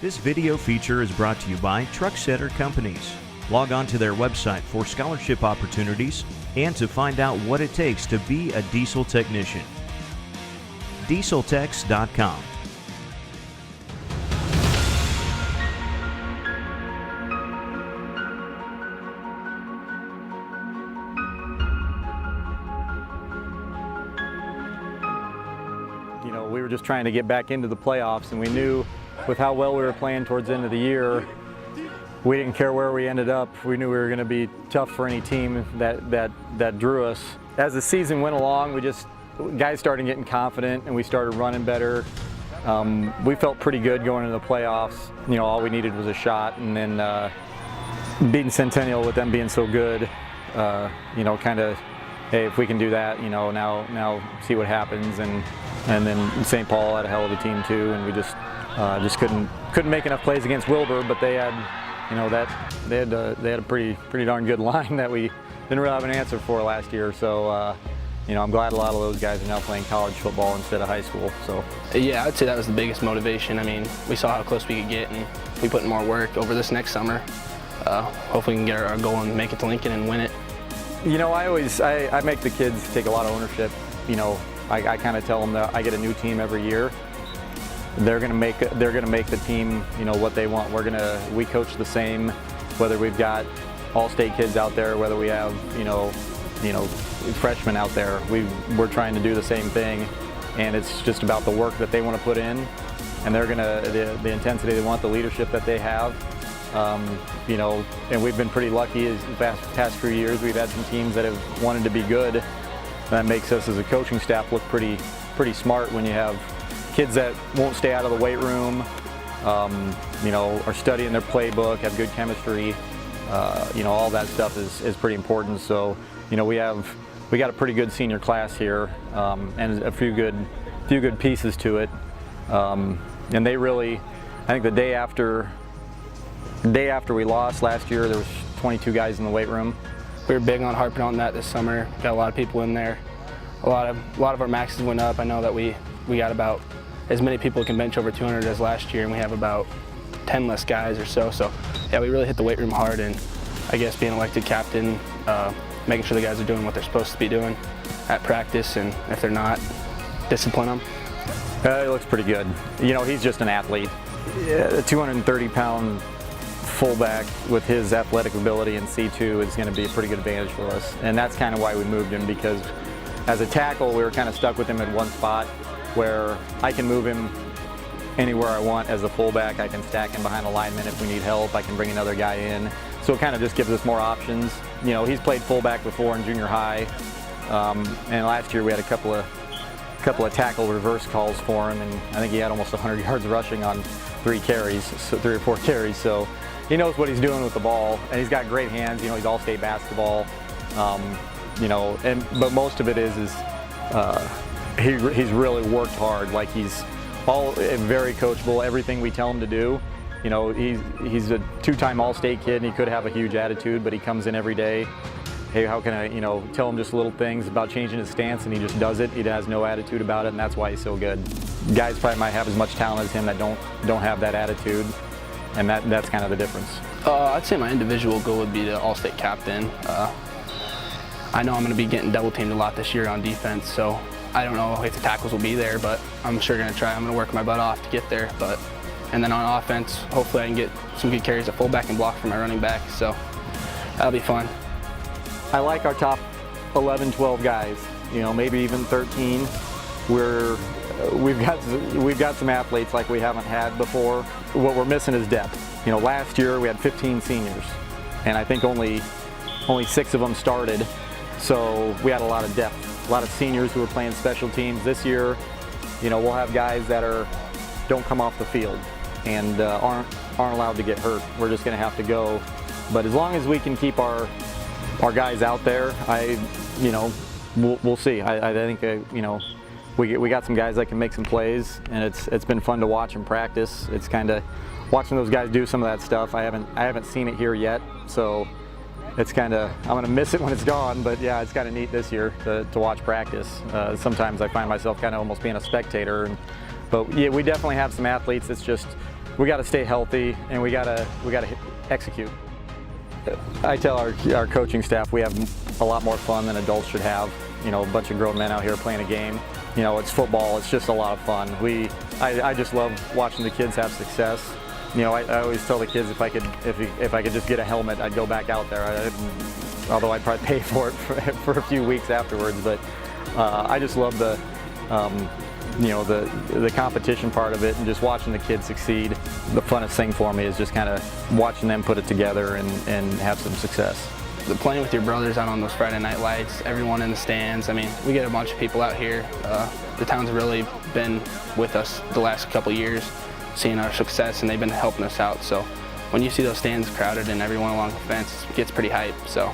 This video feature is brought to you by Truck Setter Companies. Log on to their website for scholarship opportunities and to find out what it takes to be a diesel technician. dieseltechs.com. You know, we were just trying to get back into the playoffs, and we knew with how well we were playing towards the end of the year, we didn't care where we ended up. We knew we were going to be tough for any team that drew us. As the season went along, guys started getting confident and we started running better. We felt pretty good going into the playoffs. You know, all we needed was a shot, and then beating Centennial with them being so good, you know, kind of, hey, if we can do that, you know, now see what happens. And then St. Paul had a hell of a team too, and we just couldn't make enough plays against Wilbur, but they had, you know, they had a pretty darn good line that we didn't really have an answer for last year. So you know, I'm glad a lot of those guys are now playing college football instead of high school. So yeah, I'd say that was the biggest motivation. I mean, we saw how close we could get, and we put in more work over this next summer. Hopefully we can get our goal and make it to Lincoln and win it. You know, I make the kids take a lot of ownership. You know, I kind of tell them that I get a new team every year. They're gonna make the team, you know, what they want. We coach the same, whether we've got all-state kids out there, whether we have, you know, freshmen out there. We're trying to do the same thing, and it's just about the work that they want to put in, and they're gonna the intensity they want, the leadership that they have. You know, and we've been pretty lucky as the past few years. We've had some teams that have wanted to be good. That makes us as a coaching staff look pretty smart when you have kids that won't stay out of the weight room, you know, are studying their playbook, have good chemistry. You know, all that stuff is pretty important. So, you know, we got a pretty good senior class here, and a few good pieces to it. And they really, I think the day after we lost last year, there was 22 guys in the weight room. We were big on harping on that this summer. Got a lot of people in there. A lot of our maxes went up. I know that we got about as many people who can bench over 200 as last year, and we have about 10 less guys or so. So yeah, we really hit the weight room hard, and I guess being elected captain, making sure the guys are doing what they're supposed to be doing at practice, and if they're not, discipline them. It looks pretty good. You know, he's just an athlete. A 230-pound fullback with his athletic ability in C2 is going to be a pretty good advantage for us, and that's kind of why we moved him, because as a tackle, we were kind of stuck with him at one spot where I can move him anywhere I want as a fullback. I can stack him behind a lineman if we need help. I can bring another guy in. So it kind of just gives us more options. You know, he's played fullback before in junior high, and last year we had a couple of tackle reverse calls for him, and I think he had almost 100 yards rushing on 3 or 4 carries. So he knows what he's doing with the ball, and he's got great hands. You know, he's all-state basketball. You know, but most of it is he's really worked hard. Like, he's very coachable. Everything we tell him to do, you know, he's a 2-time all-state kid, and he could have a huge attitude, but he comes in every day. Hey, how can I, you know, tell him just little things about changing his stance, and he just does it. He has no attitude about it, and that's why he's so good. Guys probably might have as much talent as him that don't have that attitude, and that's kind of the difference. I'd say my individual goal would be the all-state captain. I know I'm going to be getting double teamed a lot this year on defense, so I don't know if the tackles will be there, but I'm sure going to try. I'm going to work my butt off to get there. And then on offense, hopefully I can get some good carries at fullback and block for my running back, so that'll be fun. I like our top 11, 12 guys, you know, maybe even 13. We've got some athletes like we haven't had before. What we're missing is depth. You know, last year we had 15 seniors, and I think only 6 of them started. So we had a lot of depth, a lot of seniors who were playing special teams. This year, you know, we'll have guys that don't come off the field and aren't allowed to get hurt. We're just going to have to go. But as long as we can keep our guys out there, you know, we'll see. I think you know, we got some guys that can make some plays, and it's been fun to watch in practice. It's kind of watching those guys do some of that stuff. I haven't seen it here yet, so it's kind of, I'm going to miss it when it's gone, but yeah, it's kind of neat this year to watch practice. Sometimes I find myself kind of almost being a spectator, but yeah, we definitely have some athletes. It's just we got to stay healthy, and we got to execute. I tell our coaching staff we have a lot more fun than adults should have. You know, a bunch of grown men out here playing a game. You know, it's football. It's just a lot of fun. I just love watching the kids have success. You know, I always tell the kids if I could just get a helmet, I'd go back out there. Although I'd probably pay for it for a few weeks afterwards. But I just love the you know, the competition part of it, and just watching the kids succeed. The funnest thing for me is just kind of watching them put it together and have some success. Playing with your brothers out on those Friday night lights, everyone in the stands. I mean, we get a bunch of people out here. The town's really been with us the last couple years, seeing our success, and they've been helping us out. So when you see those stands crowded and everyone along the fence, it gets pretty hype. So